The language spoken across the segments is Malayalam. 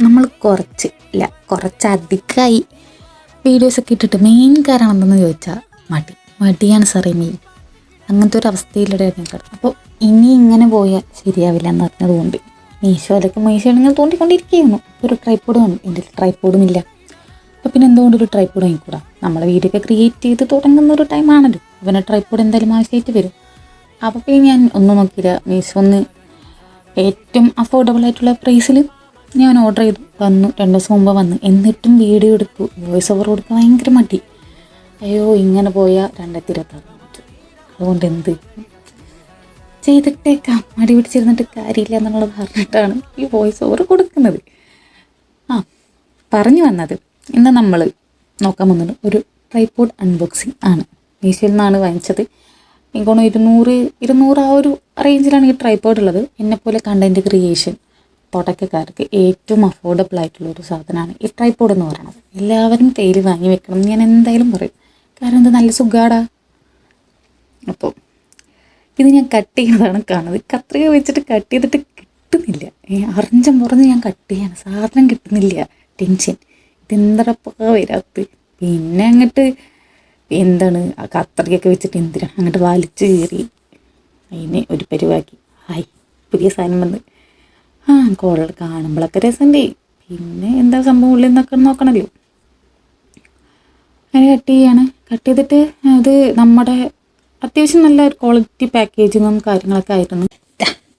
നമ്മൾ കുറച്ചധികമായി വീഡിയോസൊക്കെ ഇട്ടിട്ട് മെയിൻ കാരണം എന്തെന്ന് ചോദിച്ചാൽ മടിയാണ് സാറേ മെയിൻ. അങ്ങനത്തെ ഒരു അവസ്ഥയിലൂടെ കിടക്കും. അപ്പോൾ ഇനി ഇങ്ങനെ പോയാൽ ശരിയാവില്ല എന്ന് പറഞ്ഞതുകൊണ്ട് മീശോയിലിങ്ങനെ തോണ്ടിക്കൊണ്ടിരിക്കുകയായിരുന്നു. ഒരു ട്രൈപ്പോഡ് വന്നു. എൻ്റെ ട്രൈപ്പോഡും ഇല്ല. അപ്പോൾ പിന്നെ എന്തുകൊണ്ടൊരു ട്രൈപ്പോഡ് വാങ്ങിക്കൂടാ? നമ്മളെ വീഡിയോ ഒക്കെ ക്രിയേറ്റ് ചെയ്ത് തുടങ്ങുന്ന ഒരു ടൈമാണല്ലോ. അവനെ ട്രൈപ്പോഡ് എന്തായാലും ആവശ്യമായിട്ട് വരും. അപ്പോൾ പിന്നെ ഞാൻ ഒന്നും നോക്കിയില്ല, മീശോന്ന് ഏറ്റവും അഫോർഡബിൾ ആയിട്ടുള്ള പ്രൈസിൽ ഞാൻ ഓർഡർ ചെയ്തു. വന്നു, 2 ദിവസം മുമ്പ് വന്നു. എന്നിട്ടും വീഡിയോ എടുത്തു, വോയിസ് ഓവർ കൊടുക്കാൻ ഭയങ്കര മടി. അയ്യോ ഇങ്ങനെ പോയാൽ 2026 പറ്റും. അതുകൊണ്ട് എന്ത് ചെയ്തിട്ടേക്കാം, മടി പിടിച്ചിരുന്നിട്ട് കാര്യമില്ല എന്നുള്ളത് പറഞ്ഞിട്ടാണ് ഈ വോയിസ് ഓവർ കൊടുക്കുന്നത്. പറഞ്ഞു വന്നത്, ഇന്ന് നമ്മൾ നോക്കാൻ പോകുന്നത് ഒരു ട്രൈപ്പോഡ് അൺബോക്സിങ് ആണ്. മീശോയിൽ നിന്നാണ് വാങ്ങിച്ചത്. എനിക്കൊന്ന് 200 ആ ഒരു റേഞ്ചിലാണ് ഈ ട്രൈപ്പോഡ് ഉള്ളത്. എന്നെപ്പോലെ കണ്ടൻറ്റ് ക്രിയേഷൻ തുടക്കക്കാർക്ക് ഏറ്റവും അഫോർഡബിൾ ആയിട്ടുള്ള ഒരു സാധനമാണ് ഈ ട്രൈപ്പോഡ് എന്ന് പറയുന്നത്. എല്ലാവരും കയ്യിൽ വാങ്ങി വെക്കണം എന്ന് ഞാൻ എന്തായാലും പറയും. കാരണം ഇത് നല്ല സുഖാടാ. അപ്പോൾ ഇത് ഞാൻ കട്ട് ചെയ്യുന്നതാണ് കാണുന്നത്. കത്രിക വെച്ചിട്ട് കട്ട് ചെയ്തിട്ട് കിട്ടുന്നില്ല. അറിഞ്ഞം പുറഞ്ഞ് ഞാൻ കട്ട് ചെയ്യാണ്, സാധനം കിട്ടുന്നില്ല. ടെൻഷൻ, ഇതെന്തടപ്പാ വരാത്ത്. പിന്നെ അങ്ങോട്ട് എന്താണ് ആ കത്രികയൊക്കെ വെച്ചിട്ട് എന്തിനാണ് അങ്ങോട്ട് വലിച്ചു കയറി അതിനെ ഒരു പരിവാക്കി. പുതിയ സാധനം വന്ന് കാണുമ്പോഴൊക്കെ രസമുണ്ട്. പിന്നെ എന്താ സംഭവം ഉള്ളിൽ നിന്നൊക്കെ നോക്കണമല്ലോ. അങ്ങനെ കട്ട് ചെയ്യാണ്. കട്ട് ചെയ്തിട്ട് അത് നമ്മുടെ അത്യാവശ്യം നല്ല ക്വാളിറ്റി പാക്കേജിങ്ങും കാര്യങ്ങളൊക്കെ ആയിരുന്നു.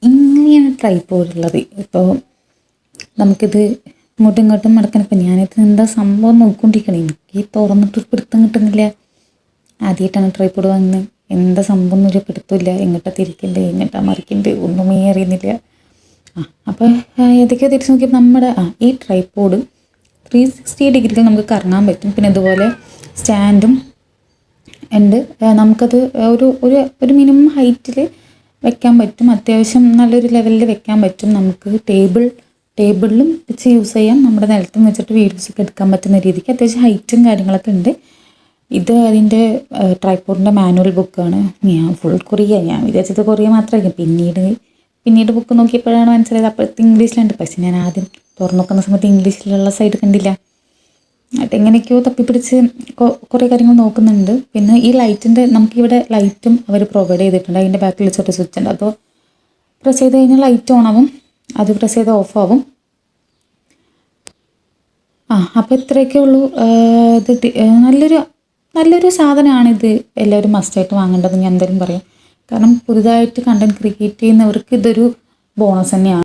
ഇങ്ങനെയാണ് ട്രൈപ്പോഡ് ഉള്ളത്. ഇപ്പോൾ നമുക്കിത് ഇങ്ങോട്ടും മടക്കണം. ഇപ്പം ഞാനിത് എന്താ സംഭവം നോക്കിക്കൊണ്ടിരിക്കണം. എനിക്ക് തുറന്നിട്ട് പിടുത്തം കിട്ടുന്നില്ല. ആദ്യമായിട്ടാണ് ട്രൈപ്പോഡ് വാങ്ങുന്നത്. എന്താ സംഭവം എന്നൊരു പിടുത്തമില്ല. എങ്ങോട്ടാ തിരിക്കണ്ട്, എങ്ങോട്ടാ മറിക്കണ്ട്, ഒന്നുമേ അറിയുന്നില്ല. അപ്പോൾ ഏതൊക്കെയോ തിരിച്ച് നോക്കിയപ്പോൾ നമ്മുടെ ഈ ട്രൈപ്പോഡ് 360 ഡിഗ്രിയിൽ നമുക്ക് കറങ്ങാൻ പറ്റും. പിന്നെ ഇതുപോലെ സ്റ്റാൻഡും ഉണ്ട്. നമുക്കത് ഒരു മിനിമം ഹൈറ്റിൽ വെക്കാൻ പറ്റും. അത്യാവശ്യം നല്ലൊരു ലെവലിൽ വെക്കാൻ പറ്റും. നമുക്ക് ടേബിളിലും വെച്ച് യൂസ് ചെയ്യാം. നമ്മുടെ നിലത്തും വെച്ചിട്ട് വീഡിയോസൊക്കെ എടുക്കാൻ പറ്റുന്ന രീതിക്ക് അത്യാവശ്യം ഹൈറ്റും കാര്യങ്ങളൊക്കെ ഉണ്ട്. ഇത് അതിൻ്റെ ട്രൈപ്പോഡിൻ്റെ മാനുവൽ ബുക്കാണ്. ഞാൻ ഫുൾ കൊറിയ, ഞാൻ വിചാരിച്ചത് കൊറിയ മാത്രമായിരിക്കും. പിന്നീട് ബുക്ക് നോക്കിയപ്പോഴാണ് മനസ്സിലായത് അപ്പോഴത്തെ ഇംഗ്ലീഷിലുണ്ട്. പക്ഷേ ഞാൻ ആദ്യം തുറന്നു നോക്കുന്ന സമയത്ത് ഇംഗ്ലീഷിലുള്ള സൈഡ് കണ്ടില്ല. എന്നിട്ട് എങ്ങനെയൊക്കെയോ തപ്പിപ്പിടിച്ച് കുറേ കാര്യങ്ങൾ നോക്കുന്നുണ്ട്. പിന്നെ ഈ ലൈറ്റിൻ്റെ നമുക്കിവിടെ ലൈറ്റും അവർ പ്രൊവൈഡ് ചെയ്തിട്ടുണ്ട്. അതിൻ്റെ ബാക്കിൽ വെച്ചിട്ട് സ്വിച്ച് ഉണ്ട്. അപ്പോൾ പ്രസ് ചെയ്ത് കഴിഞ്ഞാൽ ലൈറ്റ് ഓൺ ആവും, അത് പ്രസ് ചെയ്ത് ഓഫ് ആവും. അപ്പോൾ ഇത്രയൊക്കെ ഉള്ളൂ. ഇത് നല്ലൊരു സാധനമാണിത്. എല്ലാവരും മസ്റ്റായിട്ട് വാങ്ങേണ്ടത് ഞാൻ എന്തായാലും പറയും. കാരണം പുതുതായിട്ട് കണ്ടൻറ് ക്രിയേറ്റ് ചെയ്യുന്നവർക്ക് ഇതൊരു ബോണസ് തന്നെയാണ്.